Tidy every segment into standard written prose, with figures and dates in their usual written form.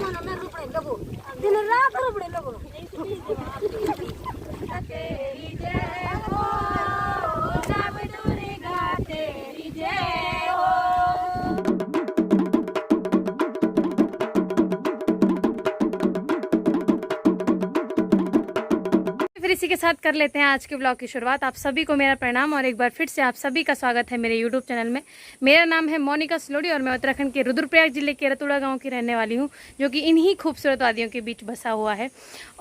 दिन रात रुपड़े लोगो तेरी जय हो नव दुर्गा तेरी जय हो। फिर इसी के साथ कर लेते हैं आज के ब्लॉग की शुरुआत। आप सभी को मेरा प्रणाम और एक बार फिर से आप सभी का स्वागत है मेरे यूट्यूब चैनल में। मेरा नाम है मोनिका सलोड़ी और मैं उत्तराखंड के रुद्रप्रयाग जिले के रतुड़ा गांव की रहने वाली हूं, जो कि इन्हीं खूबसूरत वादियों के बीच बसा हुआ है।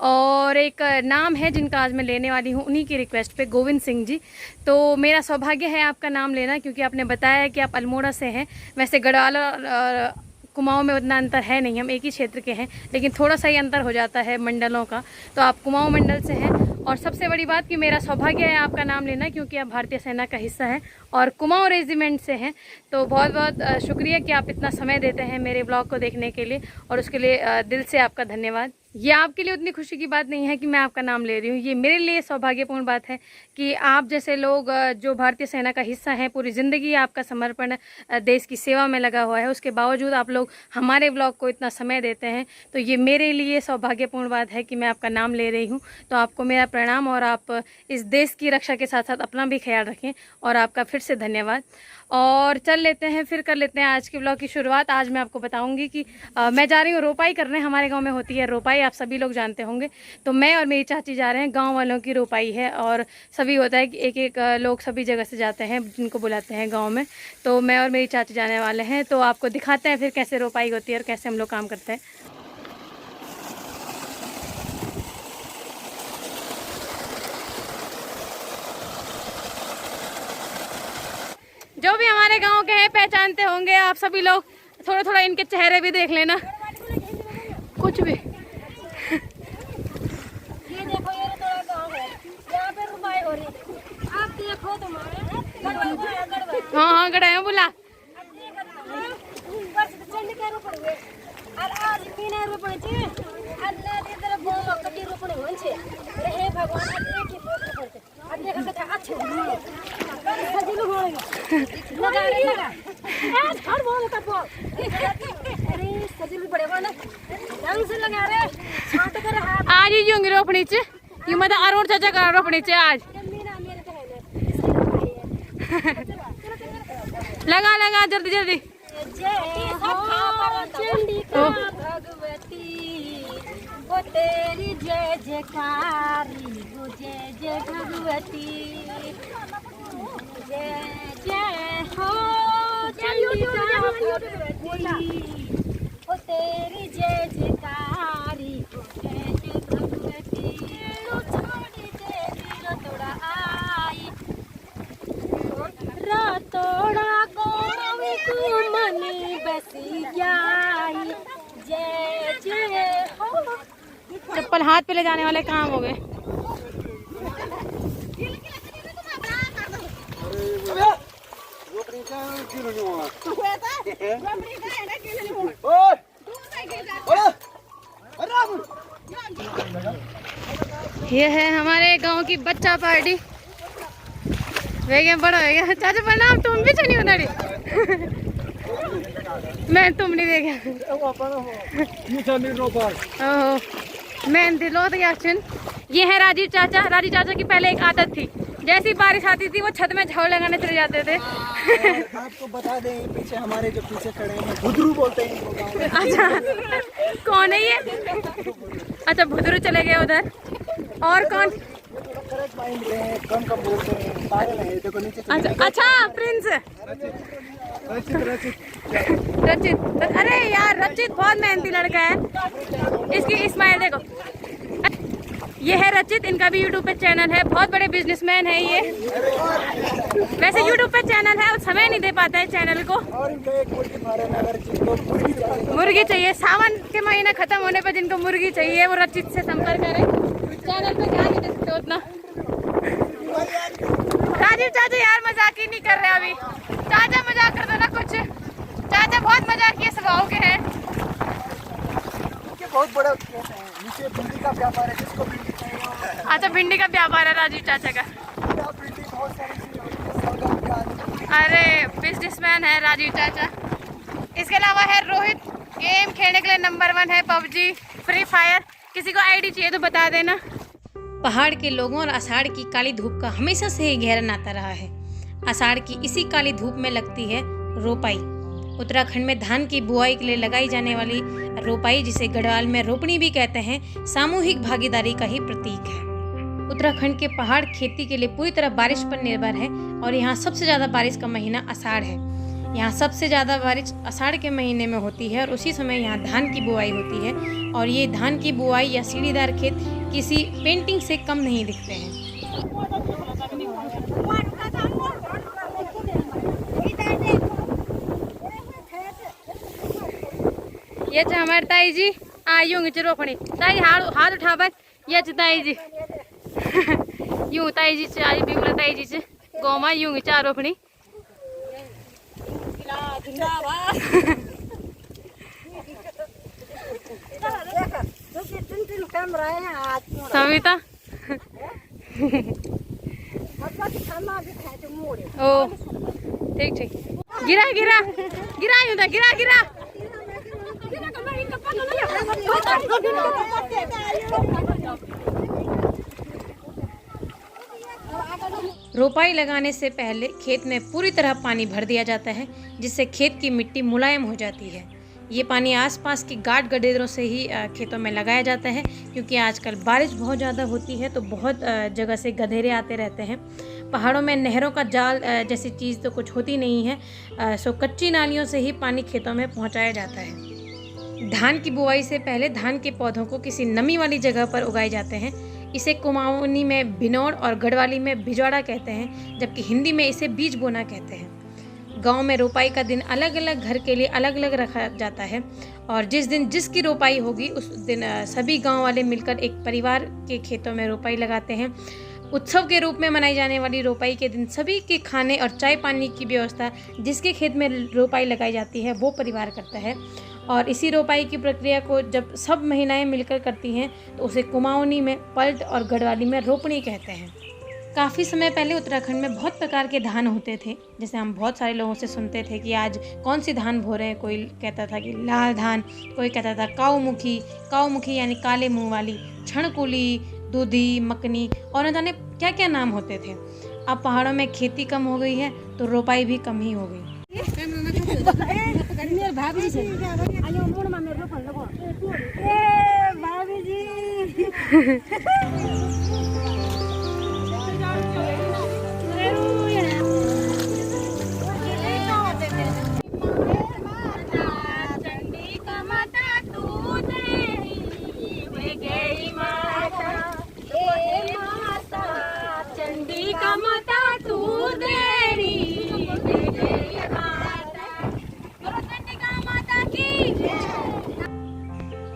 और एक नाम है जिनका आज मैं लेने वाली हूं, उन्हीं की रिक्वेस्ट पे, गोविंद सिंह जी। तो मेरा सौभाग्य है आपका नाम लेना, क्योंकि आपने बताया कि आप अल्मोड़ा से हैं। वैसे गढ़वाल और कुमाऊं में उतना अंतर है नहीं, हम एक ही क्षेत्र के हैं, लेकिन थोड़ा सा ही अंतर हो जाता है मंडलों का। तो आप कुमाऊं मंडल से हैं। और सबसे बड़ी बात कि मेरा सौभाग्य है आपका नाम लेना, क्योंकि आप भारतीय सेना का हिस्सा हैं और कुमाऊं रेजिमेंट से हैं। तो बहुत बहुत शुक्रिया कि आप इतना समय देते हैं मेरे ब्लॉग को देखने के लिए, और उसके लिए दिल से आपका धन्यवाद। ये आपके लिए उतनी खुशी की बात नहीं है कि मैं आपका नाम ले रही हूँ, ये मेरे लिए सौभाग्यपूर्ण बात है कि आप जैसे लोग जो भारतीय सेना का हिस्सा हैं, पूरी ज़िंदगी आपका समर्पण देश की सेवा में लगा हुआ है, उसके बावजूद आप लोग हमारे ब्लॉग को इतना समय देते हैं। तो ये मेरे लिए सौभाग्यपूर्ण बात है कि मैं आपका नाम ले रही हूँ। तो आपको मेरा प्रणाम, और आप इस देश की रक्षा के साथ साथ अपना भी ख्याल रखें, और आपका फिर से धन्यवाद। और चल लेते हैं, फिर कर लेते हैं आज के ब्लॉग की शुरुआत। आज मैं आपको बताऊंगी कि मैं जा रही हूँ रोपाई करने। हमारे गांव में होती है रोपाई, आप सभी लोग जानते होंगे। तो मैं और मेरी चाची जा रहे हैं, गांव वालों की रोपाई है। और सभी होता है कि एक एक लोग सभी जगह से जाते हैं जिनको बुलाते हैं गाँव में। तो मैं और मेरी चाची जाने वाले हैं, तो आपको दिखाते हैं फिर कैसे रोपाई होती है और कैसे हम लोग काम करते हैं। जो भी हमारे गांव के हैं पहचानते होंगे आप सभी लोग, थोड़ा थोड़ा इनके चेहरे भी देख लेना, कुछ भी। ये देखो, ये तो गांव है, यहाँ पे रुपाई हो रही। आप देखो तुम्हारे हाँ हाँ गड़ा बोला चंड के रुपड़ हुए और आज 3 रुपड़ छे अल्लाह की तरफ गांव में कटी रुपड़ होन छे। हे भगवान, आज एक ही पोस्ट पड़ते अब देखो कथा अच्छे सजिलु होएगा लगा लगा आज हर बोल का बोल। अरे सजिलु बड़े वाला ढंग से लगा रे, छाट कर हाथ आज ही होंगे रोपनी च, ये मतलब अरुण चाचा का रोपनी च आज। मेरे तो है लगा लगा जल्दी जल्दी। जय हो चंडिका भगवती, वो तेरी जय जयकारी, वो जय जय भगवती। जय जय हो चंडिका भगवती, वो तेरी जय जयकारी, वो जय जय भगवती। तो छोड़ी देवी रतोड़ा आई, रतोड़ा को मन बसी जाई। जय जय हो। चप्पल हाथ पे ले जाने वाले काम हो गए। ये है हमारे गांव की बच्चा पार्टी। बड़ा हो गया चाचा, प्रणाम। तुम भी चली उधर मैं तुम नहीं देखे मैं दिलो तो ये है राजीव चाचा। राजीव चाचा की पहले एक आदत थी, जैसी बारिश आती थी वो छत में झाड़ू लगाने चले जाते थे। आपको बता दें, पीछे हमारे जो पीछे खड़े हैं भुदरू बोलते हैं इनको गाँव में। अच्छा कौन है ये? अच्छा भुदरू चले गए उधर। और कौन? कम बोलते हैं, पागल है, देखो नीचे। अच्छा प्रिंस रचित। अरे यार रचित बहुत मेहनती लड़का है। इसकी स्माइल देखो। ये है रचित, इनका भी यूट्यूब पे चैनल है, बहुत बड़े बिजनेसमैन है ये। वैसे यूट्यूब पे चैनल है और समय नहीं दे पाता है चैनल को। और इनका एक मुर्गी फार्म है, अगर जिनको मुर्गी चाहिए, सावन के महीना खत्म होने पर जिनको मुर्गी चाहिए वो रचित से संपर्क करें। चैनल पे ध्यान नहीं दे सकते उतना। राजीव चाचा यार मजाक ही नहीं कर रहे अभी। चाचा मजाक कर दो ना कुछ। चाचा बहुत मजाकिया स्वभाव के हैं। बहुत बड़ा नीचे भिंडी का व्यापार है, जिसको भिंडी चाहिए। अच्छा भिंडी का व्यापार है राजीव चाचा का। भिंडी बहुत सारी चीजें। अरे बिजनेसमैन है राजीव चाचा। इसके अलावा है रोहित, गेम खेलने के लिए नंबर 1 है पबजी, फ्री फायर। किसी को आईडी चाहिए तो बता देना। पहाड़ के लोगों और आषाढ़ की काली धूप का हमेशा से ही गहरा नाता रहा है। आषाढ़ की इसी काली धूप में लगती है रोपाई। उत्तराखंड में धान की बुआई के लिए लगाई जाने वाली रोपाई, जिसे गढ़वाल में रोपनी भी कहते हैं, सामूहिक भागीदारी का ही प्रतीक है। उत्तराखंड के पहाड़ खेती के लिए पूरी तरह बारिश पर निर्भर है और यहाँ सबसे ज़्यादा बारिश का महीना आषाढ़ है। यहाँ सबसे ज़्यादा बारिश आषाढ़ के महीने में होती है और उसी समय यहाँ धान की बुआई होती है। और ये धान की बुआई या सीढ़ीदार खेत किसी पेंटिंग से कम नहीं दिखते हैं। ये हमारे ताई जी आई होंगे रोपणी। ताई हाथ उठा बस। ये ताई जी यूं ताई जी से आज बिमला ताई जी से गाँव में यूं चार रोपणी। सविता ओ ठीक ठीक। गिरा गिरा गिरा यूं था, गिरा गिरा। रोपाई लगाने से पहले खेत में पूरी तरह पानी भर दिया जाता है, जिससे खेत की मिट्टी मुलायम हो जाती है। ये पानी आसपास की गाड गडेरों से ही खेतों में लगाया जाता है, क्योंकि आजकल बारिश बहुत ज़्यादा होती है तो बहुत जगह से गधेरे आते रहते हैं। पहाड़ों में नहरों का जाल जैसी चीज़ तो कुछ होती नहीं है, सो कच्ची नालियों से ही पानी खेतों में पहुंचाया जाता है। धान की बुआई से पहले धान के पौधों को किसी नमी वाली जगह पर उगाए जाते हैं। इसे कुमाऊनी में भिनौर और गढ़वाली में भिजवाड़ा कहते हैं, जबकि हिंदी में इसे बीज बोना कहते हैं। गांव में रोपाई का दिन अलग अलग घर के लिए अलग अलग रखा जाता है और जिस दिन जिसकी रोपाई होगी उस दिन सभी गांव वाले मिलकर एक परिवार के खेतों में रोपाई लगाते हैं। उत्सव के रूप में मनाई जाने वाली रोपाई के दिन सभी के खाने और चाय पानी की व्यवस्था जिसके खेत में रोपाई लगाई जाती है वो परिवार करता है। और इसी रोपाई की प्रक्रिया को जब सब महिलाएं मिलकर करती हैं तो उसे कुमाऊनी में पल्ट और गढ़वाली में रोपणी कहते हैं। काफ़ी समय पहले उत्तराखंड में बहुत प्रकार के धान होते थे, जैसे हम बहुत सारे लोगों से सुनते थे कि आज कौन सी धान बो रहे हैं। कोई कहता था कि लाल धान, कोई कहता था काऊमुखी यानी काले मुंह वाली, छणकुली, दूधी, मकनी और न जाने क्या क्या नाम होते थे। अब पहाड़ों में खेती कम हो गई है तो रोपाई भी कम ही हो गई। भाभी जी भाभी जी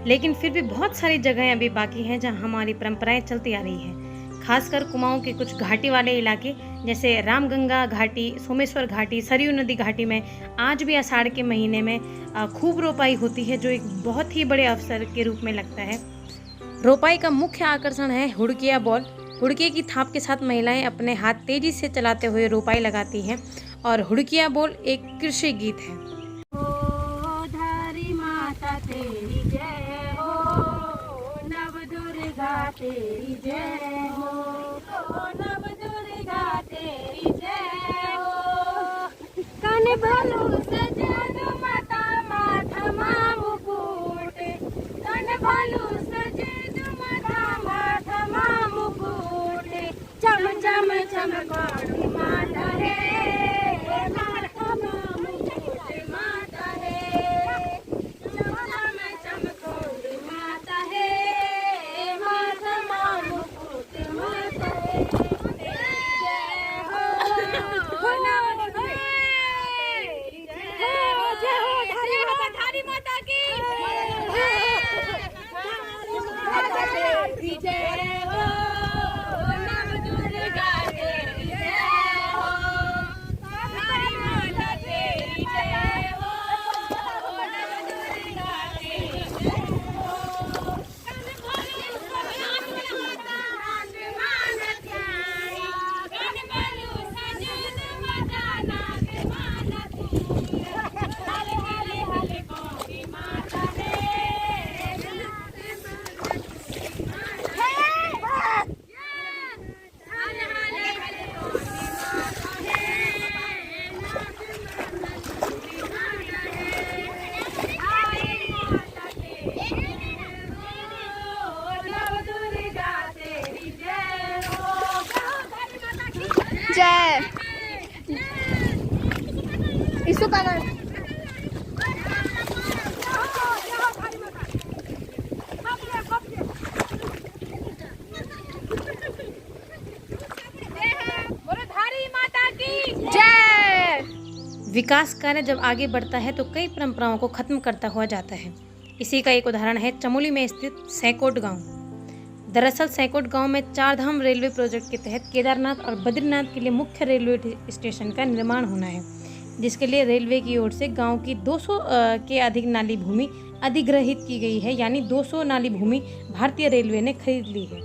लेकिन फिर भी बहुत सारी जगहें अभी बाकी हैं जहां हमारी परंपराएं चलती आ रही हैं। खासकर कुमाऊं के कुछ घाटी वाले इलाके जैसे रामगंगा घाटी, सोमेश्वर घाटी, सरयू नदी घाटी में आज भी आषाढ़ के महीने में खूब रोपाई होती है, जो एक बहुत ही बड़े अवसर के रूप में लगता है। रोपाई का मुख्य आकर्षण है हुड़किया बॉल। हुड़के की थाप के साथ महिलाएं अपने हाथ तेजी से चलाते हुए रोपाई लगाती हैं और हुड़किया बॉल एक कृषि गीत है। तेरी जय हो, नव दुर्गा तेरी जय हो। कन भालू सजन माता माथा मुकुट, कन भालू सजन माथा मुकुट, चम चम चमकोड़ी माता है, माथा मुकुट माता है, चम चम चमकोड़ी माता है। विकास कार्य जब आगे बढ़ता है तो कई परंपराओं को खत्म करता हुआ जाता है। इसी का एक उदाहरण है चमोली में स्थित सैकोट गांव। दरअसल सैकोट गांव में चारधाम रेलवे प्रोजेक्ट के तहत केदारनाथ और बद्रीनाथ के लिए मुख्य रेलवे स्टेशन का निर्माण होना है, जिसके लिए रेलवे की ओर से गांव की 200 के अधिक नाली भूमि अधिग्रहित की गई है। यानी 200 नाली भूमि भारतीय रेलवे ने खरीद ली है।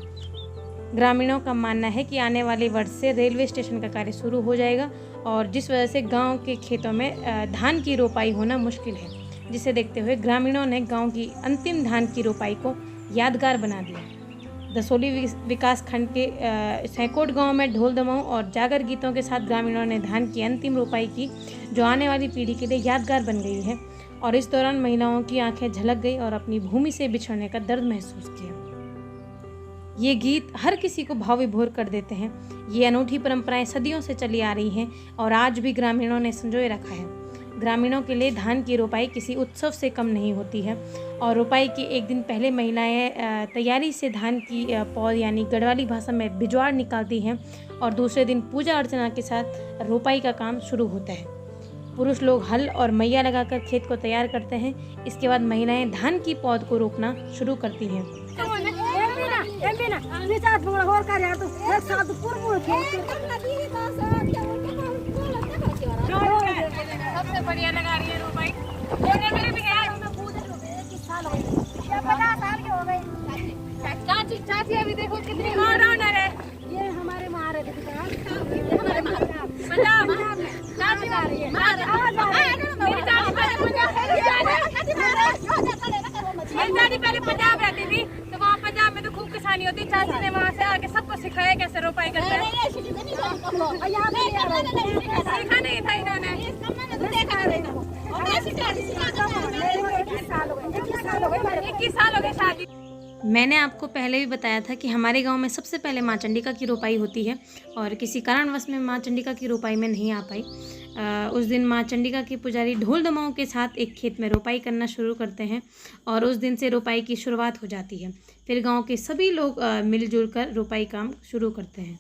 ग्रामीणों का मानना है कि आने वाले वर्ष से रेलवे स्टेशन का कार्य शुरू हो जाएगा और जिस वजह से गांव के खेतों में धान की रोपाई होना मुश्किल है, जिसे देखते हुए ग्रामीणों ने गांव की अंतिम धान की रोपाई को यादगार बना दिया। दसोली विकास खंड के सैकोट गांव में ढोल दमाऊं और जागर गीतों के साथ ग्रामीणों ने धान की अंतिम रोपाई की, जो आने वाली पीढ़ी के लिए यादगार बन गई है। और इस दौरान महिलाओं की आंखें झलक गई और अपनी भूमि से बिछड़ने का दर्द महसूस किया। ये गीत हर किसी को भाव विभोर कर देते हैं। ये अनूठी परंपराएं सदियों से चली आ रही हैं और आज भी ग्रामीणों ने संजोए रखा है। ग्रामीणों के लिए धान की रोपाई किसी उत्सव से कम नहीं होती है और रोपाई के एक दिन पहले महिलाएं तैयारी से धान की पौध यानी गढ़वाली भाषा में बिजवाड़ निकालती हैं और दूसरे दिन पूजा अर्चना के साथ रोपाई का काम शुरू होता है। पुरुष लोग हल और मैया लगाकर खेत को तैयार करते हैं। इसके बाद महिलाएं धान की पौध को रोपना शुरू करती हैं। सबसे बढ़िया लगा रही है रोपाई। मेरे भी है 21 साल हो गए, 50 साल के हो गए। चाची अभी देखो कितनी ऑलराउंडर है। ये हमारे महाराज चाची आ रही है। चाची पहले पंजाब रहती थी तो वहाँ पंजाब में तो खूब किसानी होती। चाची ने वहाँ से आके सबको सिखाया कैसे रोपाई करते हैं। सीखा नहीं था इन्होंने। 21 साल हो गए शादी। मैंने आपको पहले भी बताया था कि हमारे गांव में सबसे पहले माँ चंडिका की रोपाई होती है और किसी कारणवश में माँ चंडिका की रोपाई में नहीं आ पाई। उस दिन माँ चंडिका के पुजारी ढोल दमाओं के साथ एक खेत में रोपाई करना शुरू करते हैं और उस दिन से रोपाई की शुरुआत हो जाती है। फिर गांव के सभी लोग मिलजुल कर रोपाई काम शुरू करते हैं।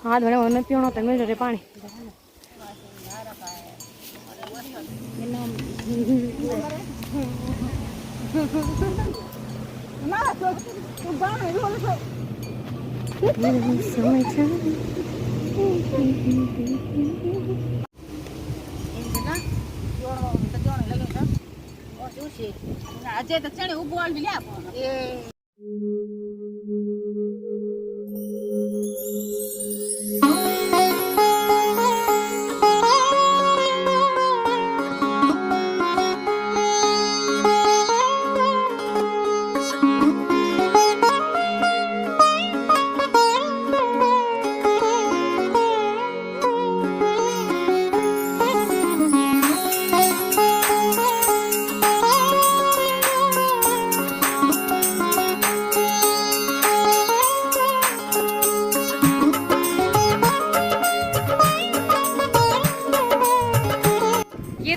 हाथ धोने वरना पीना होता है मेरे पानी। अजय तो चढ़े उबोल भी लिया।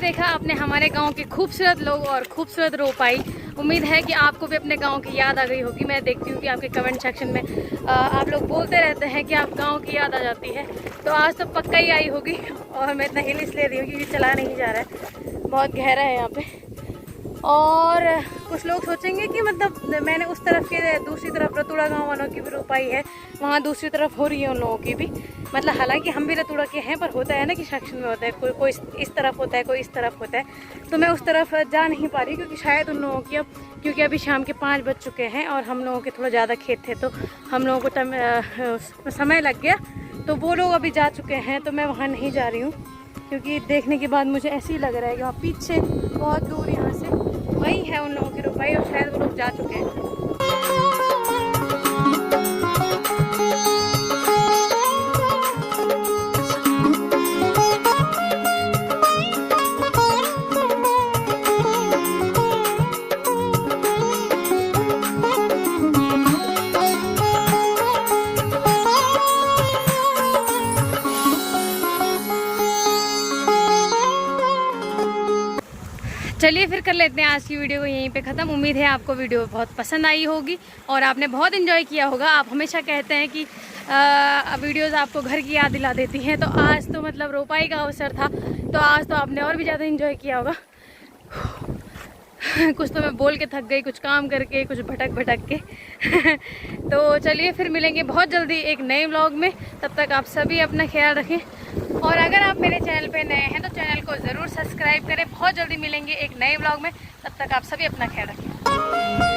देखा आपने हमारे गांव के खूबसूरत लोग और खूबसूरत रोपाई। उम्मीद है कि आपको भी अपने गांव की याद आ गई होगी। मैं देखती हूँ कि आपके कमेंट सेक्शन में आप लोग बोलते रहते हैं कि आप गांव की याद आ जाती है, तो आज तो पक्का ही आई होगी। और मैं इतना हिल इसलिए रही हूँ क्योंकि चला नहीं जा रहा है, बहुत गहरा है यहाँ पे। और कुछ लोग सोचेंगे कि मतलब मैंने उस तरफ के दूसरी तरफ रतुड़ा गांव वालों की भी रोपाई है, वहाँ दूसरी तरफ हो रही है उन लोगों की भी। मतलब हालांकि हम भी रतुड़ा के हैं, पर होता है ना कि सेक्शन में होता है, कोई इस तरफ होता है, कोई इस तरफ होता है। तो मैं उस तरफ जा नहीं पा रही क्योंकि शायद उन लोगों की क्योंकि अभी शाम के 5 बज चुके हैं और हम लोगों के थोड़ा ज़्यादा खेत थे तो हम लोगों को समय लग गया, तो वो लोग अभी जा चुके हैं। तो मैं वहाँ नहीं जा रही हूँ क्योंकि देखने के बाद मुझे ऐसे ही लग रहा है कि वहाँ पीछे बहुत दूर यहाँ से वही है उन लोगों की रोपाई और शायद वो लोग जा चुके हैं। चलिए फिर कर लेते हैं आज की वीडियो को यहीं पे ख़त्म। उम्मीद है आपको वीडियो बहुत पसंद आई होगी और आपने बहुत एंजॉय किया होगा। आप हमेशा कहते हैं कि वीडियोज़ आपको घर की याद दिला देती हैं, तो आज तो मतलब रोपाई का अवसर था, तो आज तो आपने और भी ज़्यादा एंजॉय किया होगा। कुछ तो मैं बोल के थक गई, कुछ काम करके, कुछ भटक के। तो चलिए फिर मिलेंगे बहुत जल्दी एक नए व्लॉग में। तब तक आप सभी अपना ख्याल रखें और अगर आप मेरे चैनल पे नए हैं तो चैनल को ज़रूर सब्सक्राइब करें। बहुत जल्दी मिलेंगे एक नए व्लॉग में, तब तक आप सभी अपना ख्याल रखें।